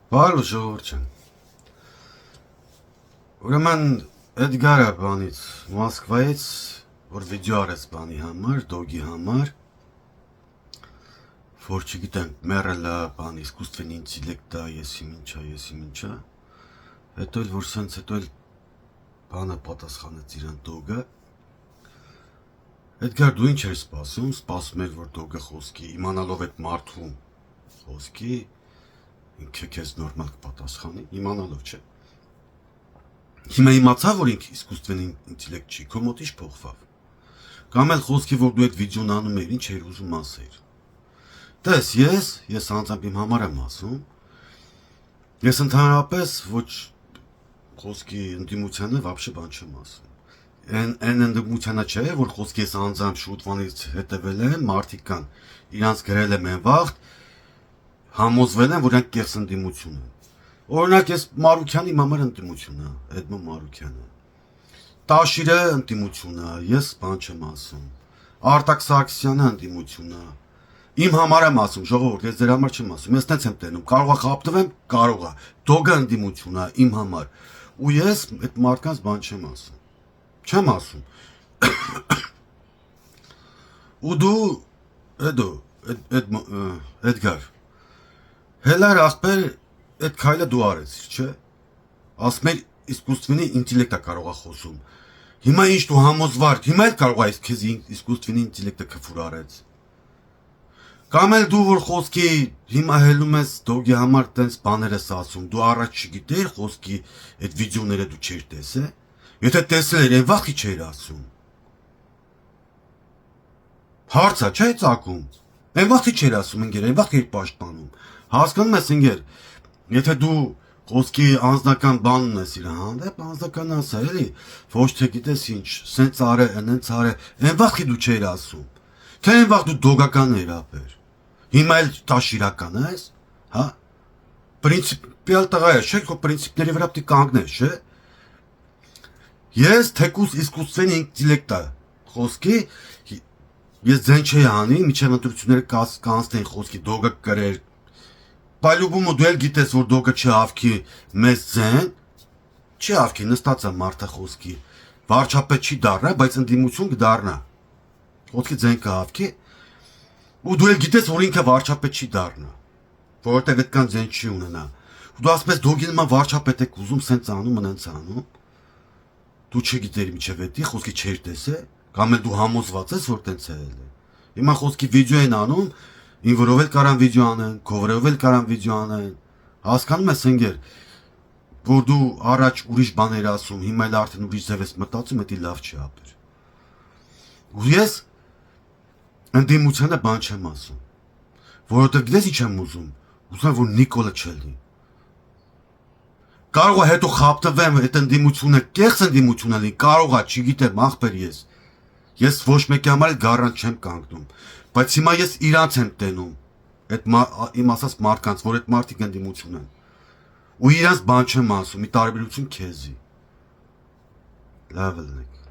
Բարը ժողովուրդ ջան։ Ուրեմն Էդգարը բանից Մոսկվայից որ վիդեո արեց բանի համար, դոգի համար, որ չգիտեմ, մեռելա բանի искусственный интеллект-ա, եսիմինչա, հետո էլ որ սենց հետո էլ բանը պատասխանեց իրան դոգը։ Էդգար, դու ինչ ես սպասում էր որ դոգը խոսքի, իմանալով այդ մարդու խոսքի, ինքը քեզ նորմալ կպատասխանի, իմանալով չէ։ Հիմա իմացա, որ ինքը искусственный интеллект չի, քո մոտ ինչ փոխվավ։ Կամ էլ խոսքի, որ դու այդ վիդեոն անում ես, ինչ էր ուզում ասել։ Տես, ես անձամբ իմ համար եմ ասում։ Ես ընդհանրապես ոչ խոսքի ընդդիմությանը вообще բան չեմ ասում։ Այն ընդդիմությանը չէ, որ խոսքի ես անձամբ շուտվանից հետևել եմ, մարդիկ կան, իրանց գրել եմ այն վաղ, համոզվել եմ, որ իրանք կեղծ ընդդիմություն են։ Օրինակ ես Մարուքյանի իմ համար ընդդիմություն է, Էդմոն Մարուքյանը։ Տաշիրը ընդդիմություն է, ես բան չեմ ասում։ Արտակ Սարգսյանը ընդդիմություն է։ Իմ համար եմ ասում, ժողովուրդ, ես ձեր համար չեմ ասում, ես տենց եմ տենում, կարող է խապտվեմ, կարող է։ Դոգը ընդդիմություն է իմ համար։ Ու ես այդ մարդկանց բան չեմ ասում։ Չեմ ասում։ Ու դու Էդգար, հելար ախպեր այդ քայլը դու արեցիր, չէ՞։ Ասում էր искусственный интеллект-ը կարող է խոսում։ Հիմա ինչ դու համոզվար, հիմա էլ կարող է քեզ искусственный интеллект-ը քֆուր արեց։ Կամ էլ դու որ խոսքի հիմա հելում ես դոգի համար տենց բաներ ես ասում, դու առաջ չգիտեիր խոսքի այդ վիդեոները դու չեր տեսել։ Եթե տեսել էր, այն վախի չէր ասում։ Հարցա չէ՞ ծակում։ Այն վախի չէր ասում, ընկեր, այն վախի էր պաշտպանում։ Հասկանում ես, ընկեր, եթե դու խոսքի անձնական բան ունես իր հանդեպ, անձնական ասա, էլի, ոչ թե գիտես ինչ, սենց արե, այնց արե, այն վախի դու չէր ասում։ Թե այն վախ դու դոգական էր ապեր։ Հիմա էլ տաշիրական ես, հա։ Պրինցիպիալ տղա ես, չէ՞, քո պրինցիպների վրա պետք է կանգնես, չէ՞։ Ես թեկուզ искусственный интеллект-ը խոսքի ես ձեն չի անի, միջև ընտրությունները կանցնեն խոսքի դոգը կրեր։ Պայլուբումը դու էլ գիտես, որ դոգը չի ավքի մեծ ձեն, չի ավքի նստած է մարդը խոսքի, վարչապետ չի դառնա, բայց ընդդիմություն կդառնա։ Խոսքի ձեն կավքի, ու դու էլ գիտես, որ ինքը վարչապետ չի դառնա, որովհետև այդքան ձեն չի ունենա։ Ու դու ասում ես դոգի նման վարչապետ եք ուզում սենց անում, նենց անում։ Դու չգիտեր միջև էդի, խոսքի չէր տեսել, կամ էլ դու համոզված ես, որ տենց է ելել։ Հիմա խոսքի վիդեո են անում, ինվրով էլ կարան վիդեո անեն, քովրով էլ կարան վիդեո անեն։ Հասկանում ես, ընկեր, որ դու առաջ ուրիշ բաներ ասում, հիմա էլ արդեն ուրիշ ձև ես մտածում, դա լավ չի ապեր։ Ու ես ընդդիմությանը բան չեմ ասում, որովհետև գիտես ինչ եմ ուզում, ուզում եմ, որ Նիկոլը չլինի։ Կարող է հետո խապտվեմ այդ ընդդիմությունը, կեղծ ընդդիմությունը լինի, կարող է, չգիտեմ, ախպեր ես։ Ես ոչ մեկի համար էլ գառան չեմ կանգնում, բայց հիմա ես իրանց եմ տենում, այդ իմ ասած մարդկանց, որ այդ մարդիկ ընդդիմություն են։ Ու իրանց բան չեմ ասում, ի տարբերություն քեզի։ Լավ ելնեք։